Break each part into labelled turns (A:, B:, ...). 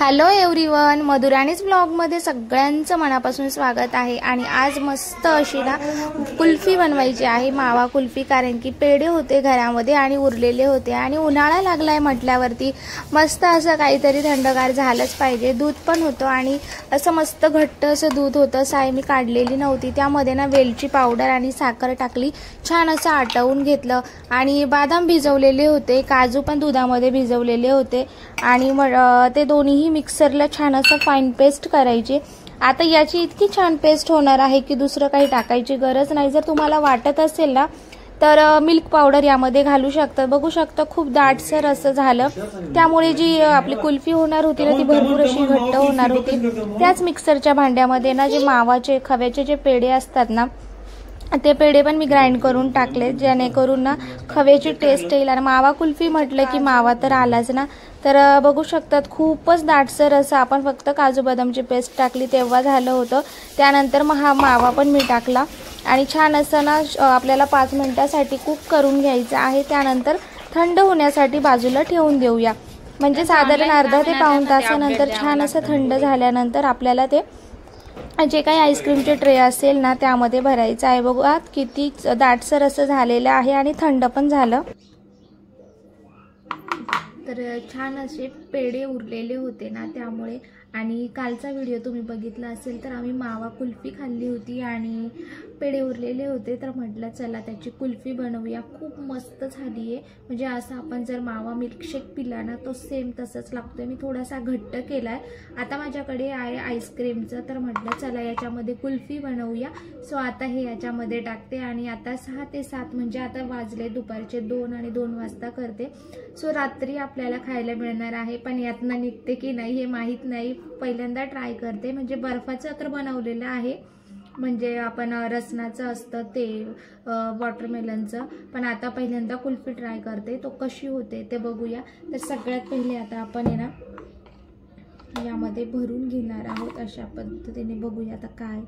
A: Hello everyone, मधुराणीज ब्लॉगमध्ये सगळ्यांचं मनापासून स्वागत आहे। आणि आज मस्त अशी ना कुल्फी बनवायची आहे, मावा कुल्फी। कारण की पेढे होते घरामध्ये आणि उरलेले होते आणि उन्हाळा लागलाय म्हटल्यावरती मस्त असं काहीतरी थंडगार झालंच पाहिजे। दूध पण होतं आणि असं मस्त घट्ट असं दूध होतं। साय मी काढलेली नव्हती, त्यामध्ये ना वेलची पावडर आणि साखर टाकली, छान असं आटवून घेतलं आणि बदाम भिजवलेले होते, काजू पण दुधामध्ये भिजवलेले होते आणि ते दोन्हीही मिक्सरला छान असं फाईन पेस्ट करायची। आता याची इतकी छान पेस्ट होणार आहे की दुसरं काही टाकायची गरज नाही। जर तुम्हाला वाटत असेल ना तर मिल्क पावडर यामध्ये घालू शकता। बघू शकता खूप दाटसर असं झालं, त्यामुळे जी आपली कुल्फी होणार होती ना ती भरपूर अशी घट्ट होणार होती। त्याच मिक्सरच्या भांड्यामध्ये ना जे मावाचे खव्याचे जे पेढे असतात ना ते पेढे पण मी ग्राइंड करून टाकले, जेणेकरून ना खव्याची टेस्ट येईल। आणि मावा कुल्फी म्हटलं की मावा तर आलाच ना। तर बघू शकतात खूपच दाटसर असं आपण फक्त काजू बदामची पेस्ट टाकली तेव्हा झालं होतं। त्यानंतर मग हा मावा पण मी टाकला आणि छान असं ना आपल्याला 5 मिनिटासाठी कुक करून घ्यायचं आहे। त्यानंतर थंड होण्यासाठी बाजूला ठेवून देऊया। म्हणजे साधारण अर्धा ते पाऊण तासानंतर छान असं थंड झाल्यानंतर आपल्याला ते जे काही आईस्क्रीमचे ट्रे असेल ना त्यामध्ये भरायचं आहे। बघा किती दाटसर असं झालेलं आहे आणि थंड पण झालं। तर छान असे पेढे उरलेले होते ना त्यामुळे। आणि कालचा व्हिडिओ तुम्ही बघितला असेल तर आम्ही मावा कुल्फी खाल्ली होती आणि पेढे उरलेले होते, तर म्हटलं चला त्याची कुल्फी बनवूया। खूप मस्त झाली आहे, म्हणजे असं आपण जर मावा मिल्कशेक पिला ना तो सेम तसंच लागतोय। मी थोडासा घट्ट केलाय। आता माझ्याकडे आहे आईस्क्रीमचं, तर म्हटलं चला याच्यामध्ये कुल्फी बनवूया। सो आता हे याच्यामध्ये टाकते आणि आता 6 ते 7 म्हणजे आता वाजले दुपारचे 2 आणि 2 वाजता करते। सो रात्री आपल्याला खायला मिळणार आहे, पण यातनं निघते की नाही हे माहीत नाही। पहिल्यांदा ट्राय करते, म्हणजे बर्फाचं तर बनवलेलं आहे, म्हणजे आपण रसनाचं असतं ते वॉटरमेलनचं, पण आता पहिल्यांदा कुल्फी ट्राय करते, तो कशी होते ते बघूया। तर सगळ्यात पहिले आता आपण आहे ना यामध्ये भरून घेणार आहोत अशा पद्धतीने। बघूया आता काय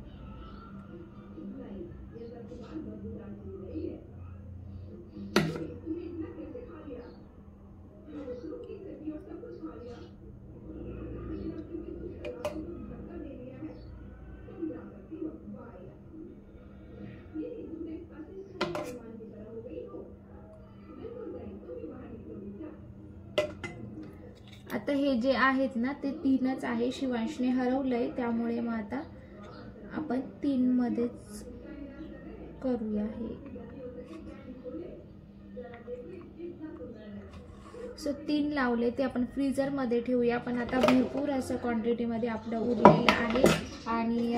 A: आता हे जे आहेत ना ते 3च आहे, शिवांशने हरवलंय त्यामुळे मग आता आपण 3 मध्येच करूया हे। सो 3 लावले, ते आपण फ्रीजर मध्ये ठेवूया। पण आता भरपूर असं क्वांटिटी मध्ये आपलं उरलेलं आहे आणि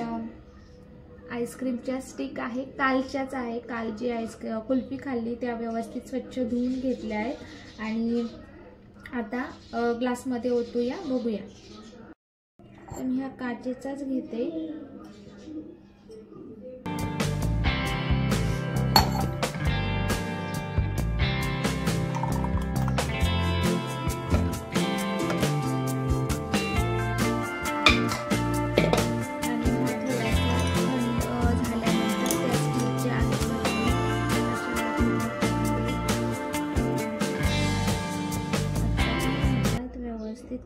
A: आईस्क्रीमच्या स्टिक आहे, कालच्याच आहे। काल जी कुल्फी खाल्ली त्या व्यवस्थित स्वच्छ धुवून घेतल्या आहेत आणि आता ग्लासमध्ये ओतूया, बघूया। तर मी हा काचेचाच घेते।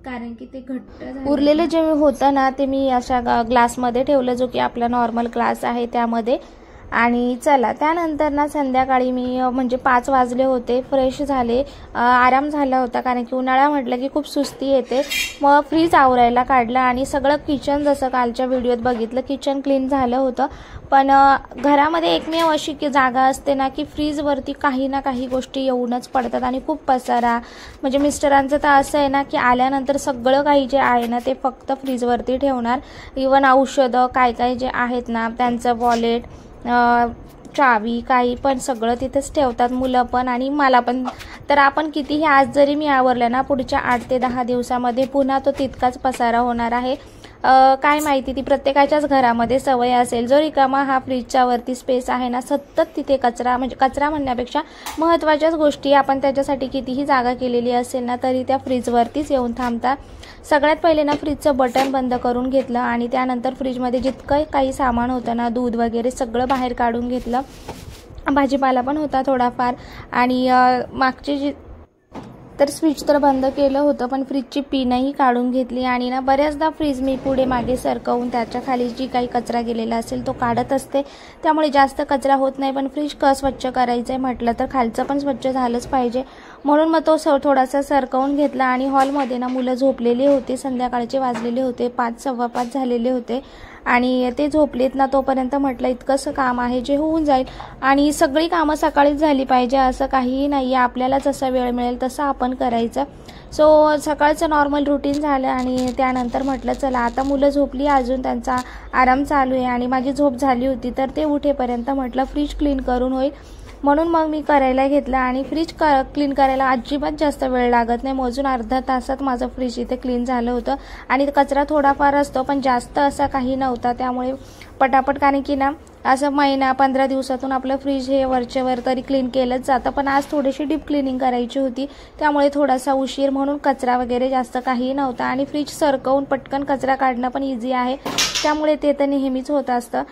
A: कारण की ते घट्ट उरलेले जे होतं ना ते मी अशा ग्लासमध्ये ठेवलं, जो की आपला नॉर्मल ग्लास आहे त्यामध्ये। आणि चला त्यानंतर ना संध्याकाळी मी म्हणजे 5 वाजले होते, फ्रेश झाले, आराम झाला होता। कारण की उन्हाळा म्हटलं की खूप सुस्ती येते। मग फ्रीज आवरायला काढला आणि सगळं किचन जसं कालच्या व्हिडिओत बघितलं किचन क्लीन झालं होतं। पण घरामध्ये एकमेव अशी की जागा असते ना की फ्रीजवरती काही ना काही गोष्टी येऊनच पडतात आणि खूप पसारा। म्हणजे मिस्टरांचं तर असं आहे ना की आल्यानंतर सगळं काही जे आहे ना ते फक्त फ्रीजवरती ठेवणार। इवन औषधं काय काय जे आहेत ना त्यांचं वॉलेट, चावी काही पण सगळं तिथेच ठेवतात, मुलं पण आणि मला पण। तर आपण कितीही आज जरी मी आवरलं ना पुढच्या 8 ते 10 दिवसामध्ये पुन्हा तो तितकाच पसारा होणार आहे। काय माहिती ती प्रत्येकाच्याच घरामध्ये सवय असेल। जो रिकामा हा फ्रीजच्या वरती स्पेस आहे ना सतत तिथे कचरा, म्हणजे कचरा म्हणण्यापेक्षा महत्त्वाच्याच गोष्टी आपण त्याच्यासाठी कितीही जागा केलेली असेल ना तरी त्या फ्रीजवरतीच येऊन थांबतात। सगळ्यात पहिले ना फ्रीजचं बटन बंद करून घेतलं आणि त्यानंतर फ्रीजमध्ये जितकं काही सामान होतं ना, दूध वगैरे सगळं बाहेर काढून घेतलं. भाजीपाला पण होता थोडाफार आणि मागची जी तर स्विच तर बंद केलं होतं, पण फ्रीजची पिनही काढून घेतली. आणि ना बऱ्याचदा फ्रीज मी पुढे मागे सरकवून त्याच्या खाली जी काही कचरा गेलेला असेल तो काढत असते, त्यामुळे जास्त कचरा होत नाही. पण फ्रीज स्वच्छ करायचं आहे म्हटलं तर खालचं पण स्वच्छ झालंच पाहिजे, म्हणून मग तो थोडासा सरकवून घेतला. आणि हॉलमध्ये ना मुलं झोपलेली होती, संध्याकाळचे वाजलेले होते 5, 5:15 झालेले होते आणि ते झोपलेत ना, तोपर्यंत म्हटलं इतकंसं काम आहे जे होऊन जाईल. आणि सगळी कामं सकाळीच झाली पाहिजे असं काहीही नाही आहे, आपल्याला जसा वेळ मिळेल तसं आपण करायचं. सो सकाळचं नॉर्मल रुटीन झालं आणि त्यानंतर म्हटलं चला आता मुलं झोपली, अजून त्यांचा आराम चालू आहे आणि माझी झोप झाली होती, तर ते उठेपर्यंत म्हटलं फ्रीज क्लीन करून होईल, म्हणून मग मी करायला घेतलं. आणि फ्रीज क्लीन करायला अजिबात जास्त वेळ लागत नाही, मोजून अर्धा तासात माझं फ्रीज इथे क्लीन झालं होतं. आणि कचरा थोडाफार असतो पण जास्त असा काही नव्हता, त्यामुळे पटापट, कारण की ना असं महिना 15 दिवसातून आपलं फ्रीज हे वरचेवर तरी क्लीन केलंच जातं. पण आज थोडीशी डीप क्लिनिंग करायची होती, त्यामुळे थोडासा उशीर, म्हणून कचरा वगैरे जास्त काही नव्हता. आणि फ्रीज सरकवून पटकन कचरा काढणं पण इझी आहे, त्यामुळे ते तर नेहमीच होत असतं.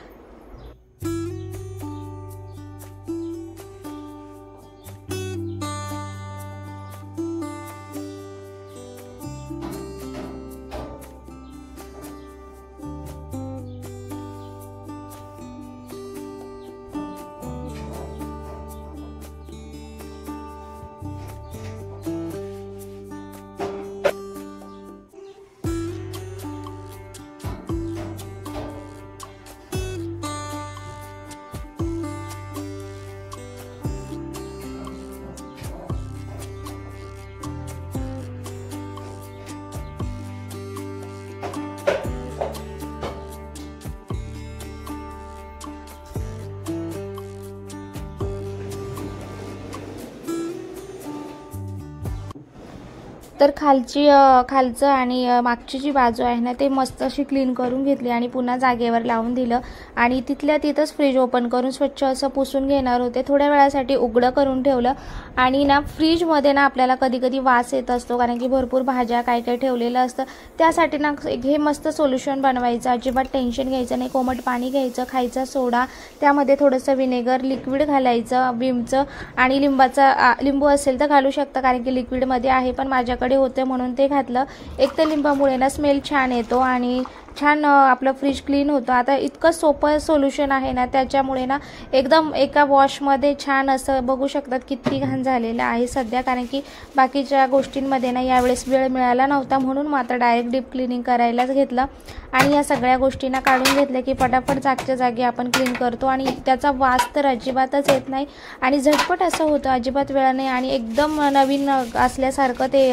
A: तर खालचं आणि मागची जी बाजू आहे ना ते मस्त अशी क्लीन करून घेतली आणि पुन्हा जागेवर लावून दिलं. आणि तिथल्या तिथंच फ्रीज ओपन करून स्वच्छ असं पुसून घेणार होते. थोड्या वेळासाठी उघडं करून ठेवलं. आणि ना फ्रीजमध्ये ना आपल्याला कधी कधी वास येत असतो, कारण की भरपूर भाज्या काय काय ठेवलेलं असतं. त्यासाठी ना हे मस्त सोल्युशन बनवायचं, अजिबात टेन्शन घ्यायचं नाही. कोमट पाणी घ्यायचं, खायचा सोडा, त्यामध्ये थोडंसं विनेगर लिक्विड घालायचं, विमचं, आणि लिंबू असेल तर घालू शकता, कारण की लिक्विडमध्ये आहे, पण माझ्याकडे होते म्हणून ते घातलं. एक तर लिंबामुळे ना स्मेल छान येतो आणि छान आपलं फ्रीज क्लीन होतं. आता इतकं सोपं सोल्युशन आहे ना, त्याच्यामुळे ना एकदम एका वॉशमध्ये छान असं बघू शकतात किती घाण झालेलं आहे सध्या, कारण की बाकीच्या गोष्टींमध्ये ना यावेळेस वेळ मिळाला नव्हता, म्हणून मात्र डायरेक्ट डीप क्लिनिंग करायलाच घेतलं. आणि या सगळ्या गोष्टींना काढून घेतलं की पटापट जागच्या जागी आपण क्लीन करतो आणि त्याचा वास तर अजिबातच येत नाही आणि झटपट असं होतं, अजिबात वेळ नाही आणि एकदम नवीन असल्यासारखं ते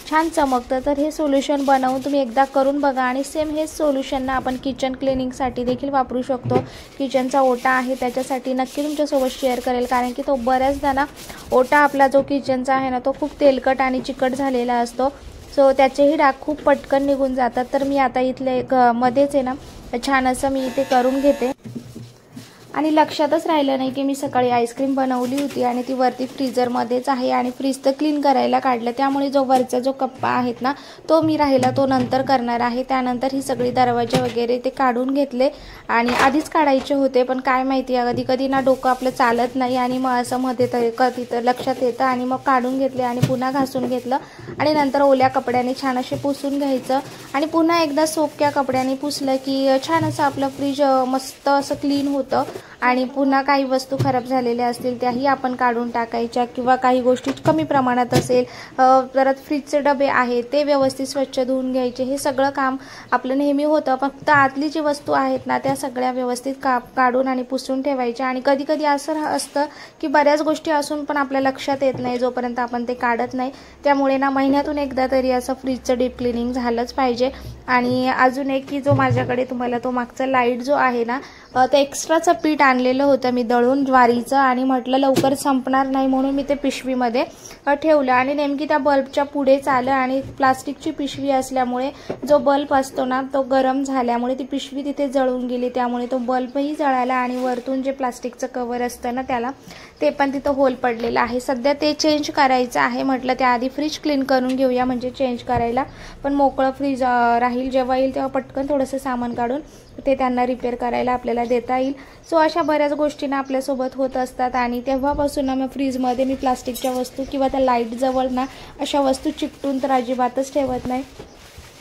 A: छान चमकतं. तर हे सोल्युशन बनवून तुम्ही एकदा करून बघा. आणि सेम हेच सोल्युशन ना आपण किचन क्लिनिंगसाठी देखील वापरू शकतो. किचनचा ओटा आहे त्याच्यासाठी नक्की तुमच्यासोबत शेअर करेल, कारण की तो बऱ्याचदा ना ओटा आपला जो किचनचा आहे ना तो खूप तेलकट आणि चिकट झालेला असतो. सो त्याचेही डाग खूप पटकन निघून जातात. तर मी आता इथले मध्येच आहे ना छान असं मी इथे करून घेते. आणि लक्षातच राहिलं नाही की मी सकाळी आईस्क्रीम बनवली होती आणि ती वरती फ्रीजरमध्येच आहे आणि फ्रीज तर क्लीन करायला काढलं, त्यामुळे जो वरचा जो कप्पा आहेत ना तो मी राहिला तो नंतर करणार आहे. त्यानंतर ही सगळी दरवाजे वगैरे ते काढून घेतले आणि आधीच काढायचे होते, पण काय माहिती कधी कधी ना डोकं आपलं चालत नाही आणि मग असं मध्ये तिथं लक्षात येतं आणि मग काढून घेतले आणि पुन्हा घासून घेतलं आणि नंतर ओल्या कपड्याने छान असे पुसून घ्यायचं आणि पुन्हा एकदा सोप्या कपड्याने पुसलं की छान असं आपलं फ्रीज मस्त असं क्लीन होतं. आणि पुन्हा काही वस्तू खराब झालेल्या असतील त्याही आपण काढून टाकायच्या, किंवा काही गोष्टी कमी प्रमाणात असेल परत फ्रीजचे डबे आहेत ते व्यवस्थित स्वच्छ धुवून घ्यायचे. हे सगळं काम आपलं नेहमी होतं, फक्त आतली जी वस्तू आहेत ना त्या सगळ्या व्यवस्थित काढून आणि पुसून ठेवायच्या. आणि कधी कधी असं असतं की बऱ्याच गोष्टी असून पण आपल्या लक्षात येत नाही जोपर्यंत आपण ते काढत नाही. त्यामुळे ना महिन्यातून एकदा तरी असं फ्रीजचं डीप क्लिनिंग झालंच पाहिजे. आणि अजून एक की जो माझ्याकडे तुम्हाला तो मागचा लाईट जो आहे ना ते एक्स्ट्राचं पीठ आणलेलं होतं मी दळून ज्वारीचं आणि म्हटलं लवकर संपणार नाही म्हणून मी ते पिशवीमध्ये ठेवलं आणि नेमकी त्या बल्बच्या पुढेच आलं आणि प्लास्टिकची पिशवी असल्यामुळे जो बल्ब असतो ना तो गरम झाल्यामुळे ती पिशवी तिथे जळून गेली, त्यामुळे तो बल्बही जळाला आणि वरतून जे प्लास्टिकचं कवर असतं ना त्याला ते पण तिथं होल पडलेलं आहे। सध्या ते चेंज करायचं आहे, म्हटलं त्याआधी फ्रीज क्लीन करून घेऊया म्हणजे चेंज करायला पण मोकळं फ्रीज राहील, जेव्हा येईल तेव्हा पटकन थोडंसं सामान काढून ते त्यांना रिपेअर करायला आपल्याला देता येईल। सो अशा बऱ्याच गोष्टी ना आपल्यासोबत होत असतात आणि तेव्हापासून ना मग फ्रीजमध्ये मी प्लास्टिकच्या वस्तू किंवा त्या लाईट जवळ ना अशा वस्तू चिकटून तर अजिबातच ठेवत नाही।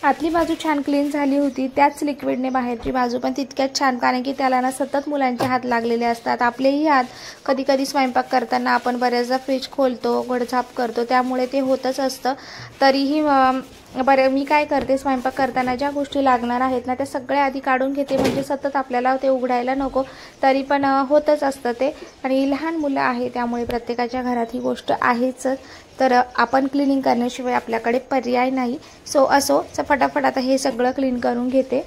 A: आतली बाजू छान क्लीन झाली होती, त्याच लिक्विडने बाहेरची बाजू पण तितक्याच छान, कारण की त्याला ना सतत मुलांचे हात लागलेले असतात, आपलेही हात कधी कधी स्वयंपाक करताना आपण बऱ्याचदा फ्रीज खोलतो, घोडझाप करतो, त्यामुळे ते होतच असतं। तरीही बरं मी काय करते, स्वयंपाक करताना ज्या गोष्टी लागणार आहेत ना त्या सगळ्या आधी काढून घेते, म्हणजे सतत आपल्याला ते उघडायला नको, तरी पण होतच असतं ते। आणि लहान मुलं आहे त्यामुळे प्रत्येकाच्या घरात ही गोष्ट आहेच, तर आपण क्लिनिंग करण्याशिवाय आपल्याकडे पर्याय नाही। सो असो फटाफट आता हे सगळं क्लीन करून घेते।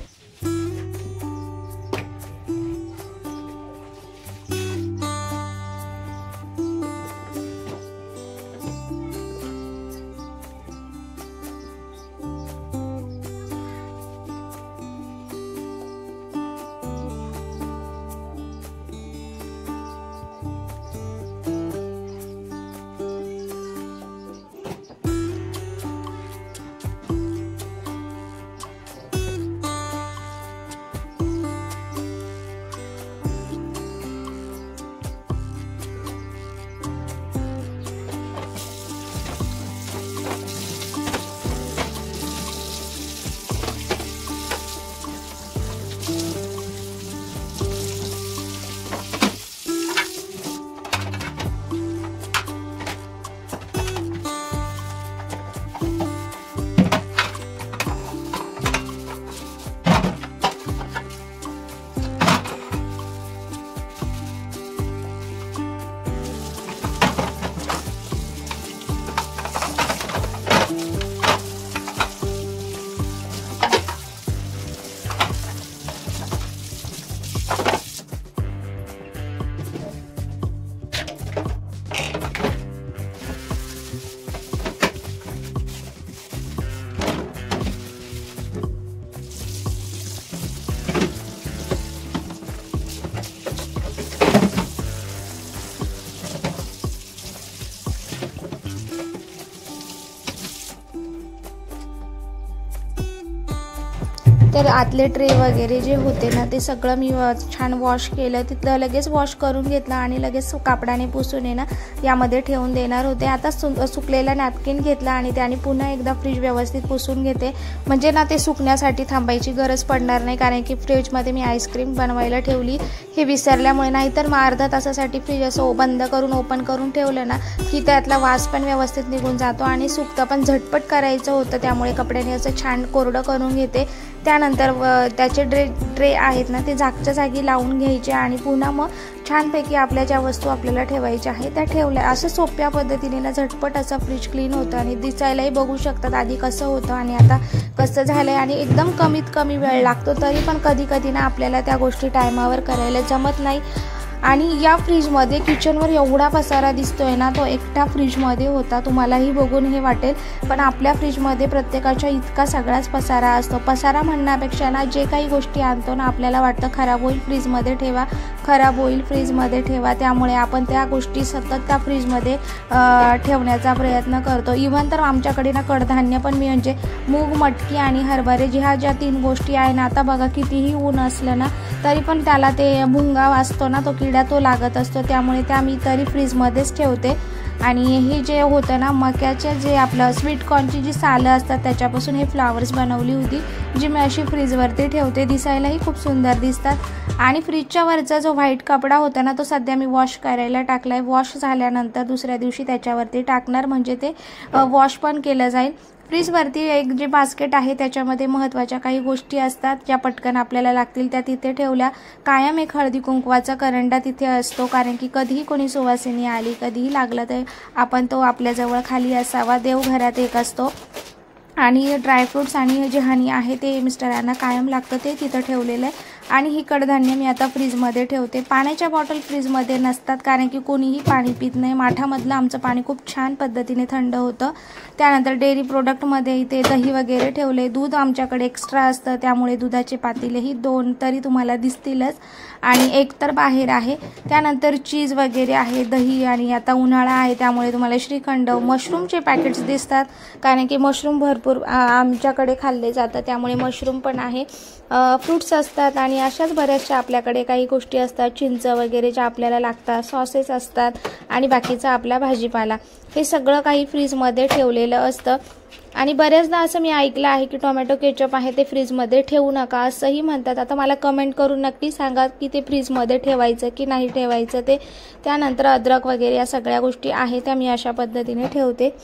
A: तर आतले ट्रे वगैरे जे होते ना ते सगळं मी छान वॉश केलं, तिथलं लगेच वॉश करून घेतलं आणि लगेच कापडाने पुसून आहे ना यामध्ये ठेवून देणार होते। आता सुकलेला नॅपकिन घेतला आणि त्याने पुन्हा एकदा फ्रीज व्यवस्थित पुसून घेते, म्हणजे ना ते सुकण्यासाठी थांबायची गरज पडणार नाही, कारण की फ्रीजमध्ये मी आईस्क्रीम बनवायला ठेवली हे विसरल्यामुळे, नाहीतर मग अर्धा तासासाठी फ्रीज असं बंद करून ओपन करून ठेवलं ना की त्यातला वास पण व्यवस्थित निघून जातो आणि सुकतं पण झटपट करायचं होतं, त्यामुळे कपड्याने असं छान कोरडं करून घेते। त्यानंतर त्याचे ट्रे आहेत ना ते जागच्या जागी लावून घ्यायचे आणि पुन्हा मग छानपैकी आपल्या ज्या वस्तू आपल्याला ठेवायच्या आहेत त्या ठेवल्या। असं सोप्या पद्धतीने ना झटपट असं फ्रीज क्लीन होतं आणि दिसायलाही बघू शकतात आधी कसं होतं आणि आता कसं झालंय, आणि एकदम कमीत कमी वेळ लागतो, तरी पण कधी कधी ना आपल्याला त्या गोष्टी टायमावर करायला जमत नाही। आणि या फ्रीजमध्ये किचनवर एवढा पसारा दिसतोय ना तो एकट्या फ्रीजमध्ये होता, तुम्हालाही बघून हे वाटेल, पण आपल्या फ्रीजमध्ये प्रत्येकाच्या इतका सगळाच पसारा असतो। पसारा म्हणण्यापेक्षा ना जे काही गोष्टी आणतो ना आपल्याला वाटतं खराब होईल फ्रीजमध्ये ठेवा, खराब होईल फ्रीजमध्ये ठेवा, त्यामुळे आपण त्या गोष्टी सतत त्या फ्रीजमध्ये ठेवण्याचा प्रयत्न करतो। इव्हन तर आमच्याकडे ना कडधान्य पण मी म्हणजे मूग, मटकी आणि हरभरे ज्या 3 गोष्टी आहे ना, आता बघा कितीही ऊन असलं ना तरी पण त्याला ते भुंगा असतो ना तो किडा तो लागत असतो, त्यामुळे त्या मी तरी फ्रीजमध्येच ठेवते। आणि हे जे होतं ना मक्याचे जे आपलं स्वीट कॉर्नची जी सालं असतात त्याच्यापासून हे फ्लावर्स बनवली होती, जी मी अशी फ्रीजवरती ठेवते, दिसायलाही खूप सुंदर दिसतात। आणि फ्रीजच्या वरचा जो व्हाईट कपडा होता ना तो सध्या मी वॉश करायला टाकलाय, वॉश झाल्यानंतर दुसऱ्या दिवशी त्याच्यावरती टाकणार, म्हणजे ते वॉश पण केलं जाईल। फ्रीजवरती एक जे बास्केट आहे त्याच्यामध्ये महत्त्वाच्या काही गोष्टी असतात ज्या पटकन आपल्याला लागतील त्या तिथे ठेवल्या। कायम एक हळदी कुंकवाचा करंडा तिथे असतो, कारण की कधीही कोणी सुवासिनी आली, कधीही लागलं तर आपण तो आपल्याजवळ खाली असावा। देवघरात एक असतो आणि ड्रायफ्रूट्स आणि जे हनी आहे ते मिस्टरांना कायम लागतं ते तिथं ठेवलेलं आहे. आणि ही कडधान्य मी आता फ्रीजमध्ये ठेवते. पाण्याच्या बॉटल फ्रीजमध्ये नसतात कारण की कोणीही पाणी पित नाही. माठामधलं आमचं पाणी खूप छान पद्धतीने थंड होतं. त्यानंतर डेअरी प्रोडक्टमध्ये इथे दही वगैरे ठेवले. दूध आमच्याकडे एक्स्ट्रा असतं त्यामुळे दुधाचे पातेलेही 2 तरी तुम्हाला दिसतीलच आणि 1 तर बाहेर आहे. त्यानंतर चीज वगैरे आहे, दही आणि आता उन्हाळा आहे त्यामुळे तुम्हाला श्रीखंड, मशरूमचे पॅकेट्स दिसतात कारण की मशरूम भरपूर आमच्याकडे खाल्ले जातात त्यामुळे मशरूम पण आहे. फ्रूट्स असतात आणि अशाच बऱ्याचशा आपल्याकडे काही गोष्टी असतात, चिंच वगैरे ज्या आपल्याला लागतात, सॉसेस असतात आणि बाकीचा आपला भाजीपाला. हे सगळं काही फ्रीजमध्ये ठेवलेलं असतं. आणि बऱ्याचदा असं मी ऐकलं आहे की टोमॅटो केचप आहे ते फ्रीजमध्ये ठेवू नका असंही म्हणतात. आता मला कमेंट करून नक्की सांगा की ते फ्रीजमध्ये ठेवायचं की नाही ठेवायचं ते. त्यानंतर अद्रक वगैरे या सगळ्या गोष्टी आहेत त्या मी अशा पद्धतीने ठेवते.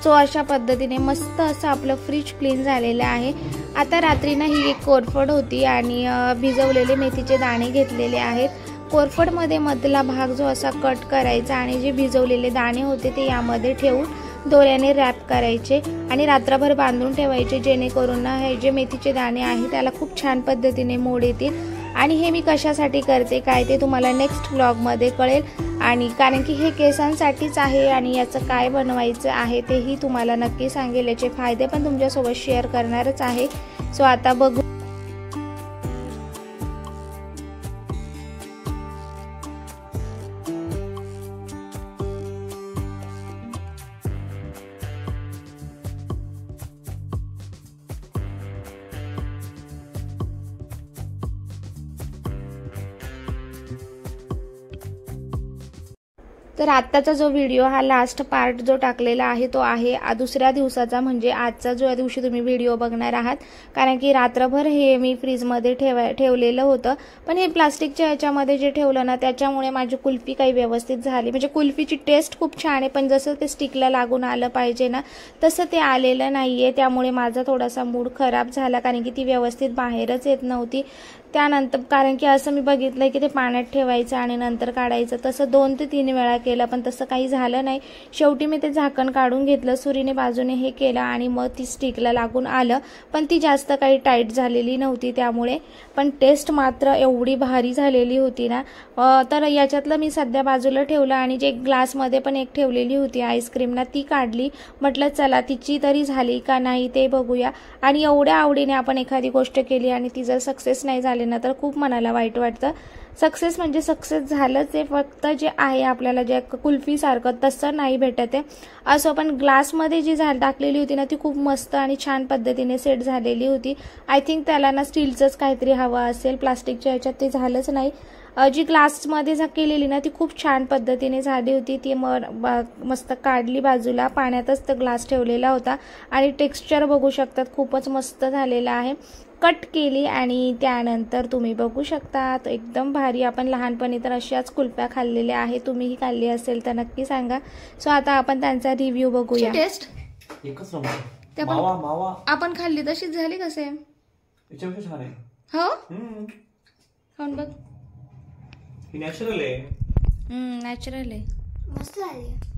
A: सो अशा पद्धतीने मस्त असं आपलं फ्रीज क्लीन झालेलं आहे. आता रात्री ना ही एक कोरफड होती आणि भिजवलेले मेथीचे दाणे घेतलेले आहेत. कोरफडमध्ये मधला भाग जो असा कट करायचा आणि जे भिजवलेले दाणे होते ते यामध्ये ठेवून दोऱ्याने रॅप करायचे आणि रात्रभर बांधून ठेवायचे जेणेकरून ना हे जे मेथीचे दाणे आहे त्याला खूप छान पद्धतीने मोड येतील. आणि हे मी कशासाठी करते काय ते तुम्हाला नेक्स्ट व्लॉगमध्ये कळेल. आणि कारण की हे केसांसाठीच आहे आणि याचं काय बनवायचं आहे तेही तुम्हाला नक्की सांगेल. याचे फायदे पण तुमच्यासोबत शेअर करणारच आहे. सो आता बघू. तर आत्ताचा जो व्हिडिओ हा लास्ट पार्ट जो टाकलेला आहे तो आहे दुसऱ्या दिवसाचा, म्हणजे आजचा जो दिवशी तुम्ही व्हिडिओ बघणार आहात. कारण की रात्रभर हे मी फ्रीजमध्ये ठेवलेलं होतं पण हे प्लास्टिकच्या ह्याच्यामध्ये जे ठेवलं ना त्याच्यामुळे माझी कुल्फी काही व्यवस्थित झाली. म्हणजे कुल्फीची टेस्ट खूप छान आहे पण जसं ते स्टिकला लागून आलं पाहिजे ना तसं ते आलेलं नाही आहे. त्यामुळे माझा थोडासा मूड खराब झाला कारण की ती व्यवस्थित बाहेरच येत नव्हती. त्यानंतर कारण की असं मी बघितलं की ते पाण्यात ठेवायचं आणि नंतर काढायचं, तसं 2 ते 3 वेळा केलं पण तसं काही झालं नाही. शेवटी मी ते झाकण काढून घेतलं, सुरीने बाजूने हे केलं आणि मग ती स्टिकला लागून आलं पण ती जास्त काही टाईट झालेली नव्हती त्यामुळे. पण टेस्ट मात्र एवढी भारी झालेली होती ना. तर याच्यातलं मी सध्या बाजूला ठेवलं आणि जे ग्लासमध्ये पण एक ठेवलेली होती आईस्क्रीम ना ती काढली. म्हटलं चला तिची तरी झाली का नाही ते बघूया. आणि एवढ्या आवडीने आपण एखादी गोष्ट केली आणि ती जर सक्सेस नाही झाली ना तर खूप मनाला वाईट वाटतं. सक्सेस म्हणजे सक्सेस झालंच आहे, फक्त जे आहे आपल्याला जे कुल्फी सारखं तसं नाही भेटत आहे. असं पण ग्लासमध्ये जी टाकलेली होती ना ती खूप मस्त आणि छान पद्धतीने सेट झालेली होती. आय थिंक त्याला ना स्टीलचंच काहीतरी हवं असेल, प्लास्टिकच्या ह्याच्यात ते झालंच नाही. जी ग्लासमध्ये केलेली ना ती खूप छान पद्धतीने झाली होती. ती मस्त काढली बाजूला, पाण्यातच तो ग्लास ठेवलेला होता आणि टेक्स्चर बघू शकतात खूपच मस्त झालेला आहे. कट केली आणि त्यानंतर तुम्ही बघू शकता एकदम भारी. आपण लहानपणी तर अशाच कुल्फ्या खाल्लेल्या आहे, तुम्हीही खाल्ली असेल तर नक्की सांगा. सो आता आपण त्यांचा रिव्ह्यू बघूया. टेस्ट
B: एकच नंबर. मावा
A: आपण खाल्ली तशीच झाली कसे हो खाऊन बघ.
B: नॅचरल आहे.
A: नॅचरल आहे,
C: मस्त झाली.